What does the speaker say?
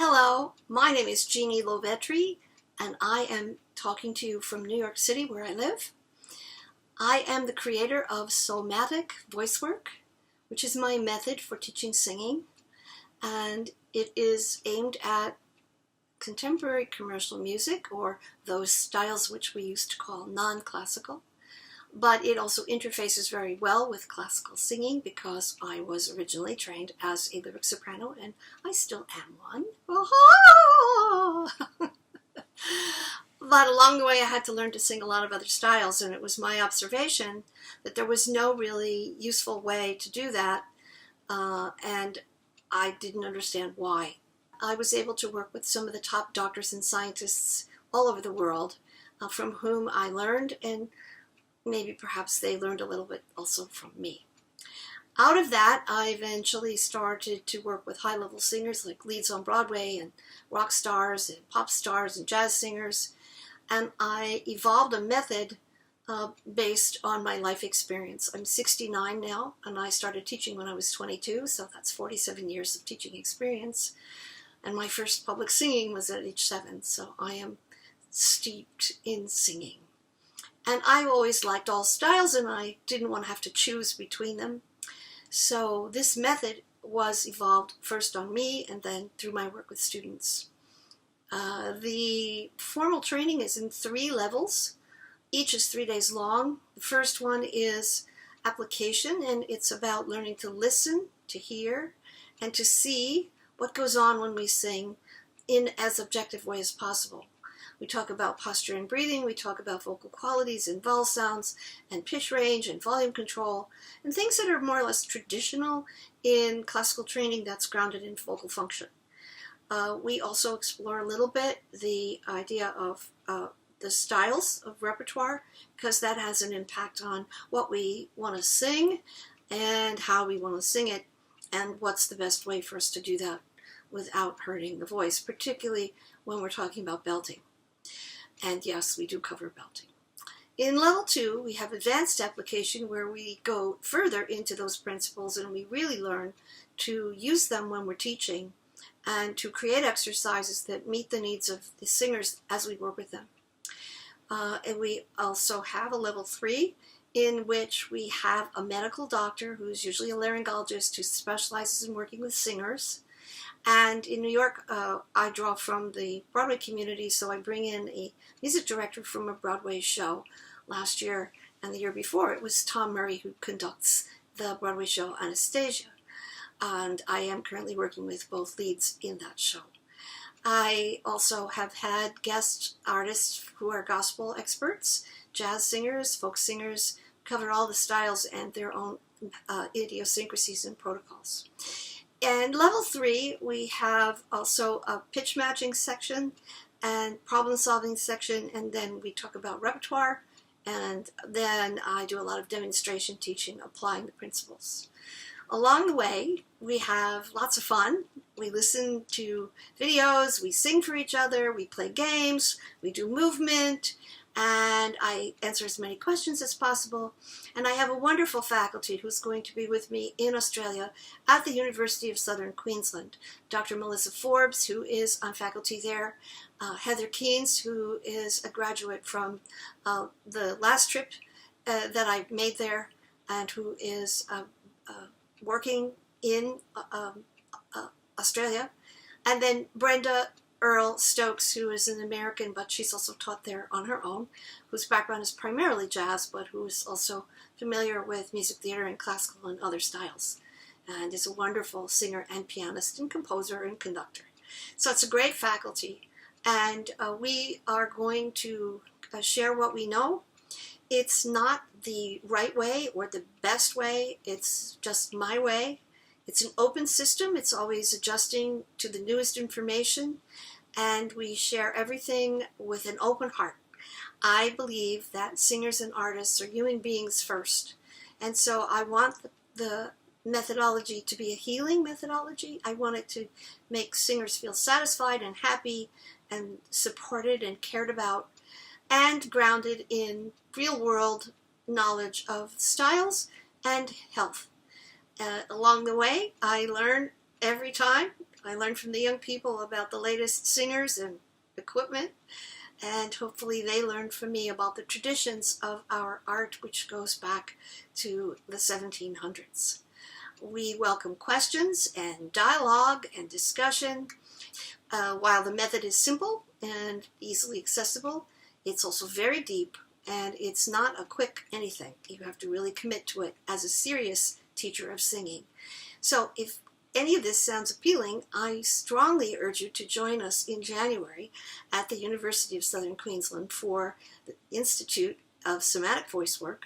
Hello, my name is Jeanie LoVetri, and I am talking to you from New York City, where I live. I am the creator of Somatic Voicework, which is my method for teaching singing, and it is aimed at contemporary commercial music, or those styles which we used to call non-classical. But it also interfaces very well with classical singing because I was originally trained as a lyric soprano, and I still am one. But along the way I had to learn to sing a lot of other styles, and it was my observation that there was no really useful way to do that, and I didn't understand why. I was able to work with some of the top doctors and scientists all over the world, from whom I learned, and maybe perhaps they learned a little bit also from me. Out of that, I eventually started to work with high-level singers like leads on Broadway and rock stars and pop stars and jazz singers, and I evolved a method based on my life experience. I'm 69 now, and I started teaching when I was 22, so that's 47 years of teaching experience, and my first public singing was at age 7, so I am steeped in singing. And I always liked all styles, and I didn't want to have to choose between them. So this method was evolved first on me and then through my work with students. The formal training is in 3 levels. Each is 3 days long. The first one is application, and it's about learning to listen, to hear, and to see what goes on when we sing in as objective way as possible. We talk about posture and breathing, we talk about vocal qualities and vowel sounds and pitch range and volume control and things that are more or less traditional in classical training that's grounded in vocal function. We also explore a little bit the idea of the styles of repertoire, because that has an impact on what we want to sing and how we want to sing it, and what's the best way for us to do that without hurting the voice, particularly when we're talking about belting. And yes, we do cover belting. In level 2, we have advanced application, where we go further into those principles and we really learn to use them when we're teaching and to create exercises that meet the needs of the singers as we work with them. And we also have a level 3 in which we have a medical doctor who's usually a laryngologist who specializes in working with singers. And in New York, I draw from the Broadway community, so I bring in a music director from a Broadway show. Last year and the year before, it was Tom Murray who conducts the Broadway show Anastasia. And I am currently working with both leads in that show. I also have had guest artists who are gospel experts, jazz singers, folk singers, cover all the styles and their own idiosyncrasies and protocols. And level 3, we have also a pitch matching section and problem solving section, and then we talk about repertoire, and then I do a lot of demonstration teaching, applying the principles. Along the way, we have lots of fun. We listen to videos, we sing for each other, we play games, we do movement, and I answer as many questions as possible. And I have a wonderful faculty who's going to be with me in Australia at the University of Southern Queensland. Dr. Melissa Forbes, who is on faculty there, Heather Keynes, who is a graduate from the last trip that I made there, and who is working in Australia, and then Brenda Earl Stokes, who is an American, but she's also taught there on her own, whose background is primarily jazz, but who is also familiar with music theater and classical and other styles, and is a wonderful singer and pianist and composer and conductor. So it's a great faculty, and we are going to share what we know. It's not the right way or the best way, it's just my way. It's an open system, it's always adjusting to the newest information, and we share everything with an open heart. I believe that singers and artists are human beings first, and so I want the methodology to be a healing methodology. I want it to make singers feel satisfied and happy and supported and cared about, and grounded in real-world knowledge of styles and health. Along the way, I learn every time, I learn from the young people about the latest singers and equipment, and hopefully they learn from me about the traditions of our art, which goes back to the 1700s. We welcome questions and dialogue and discussion. While the method is simple and easily accessible, it's also very deep, and it's not a quick anything. You have to really commit to it as a serious teacher of singing. So if any of this sounds appealing, I strongly urge you to join us in January at the University of Southern Queensland for the Institute of Somatic Voicework,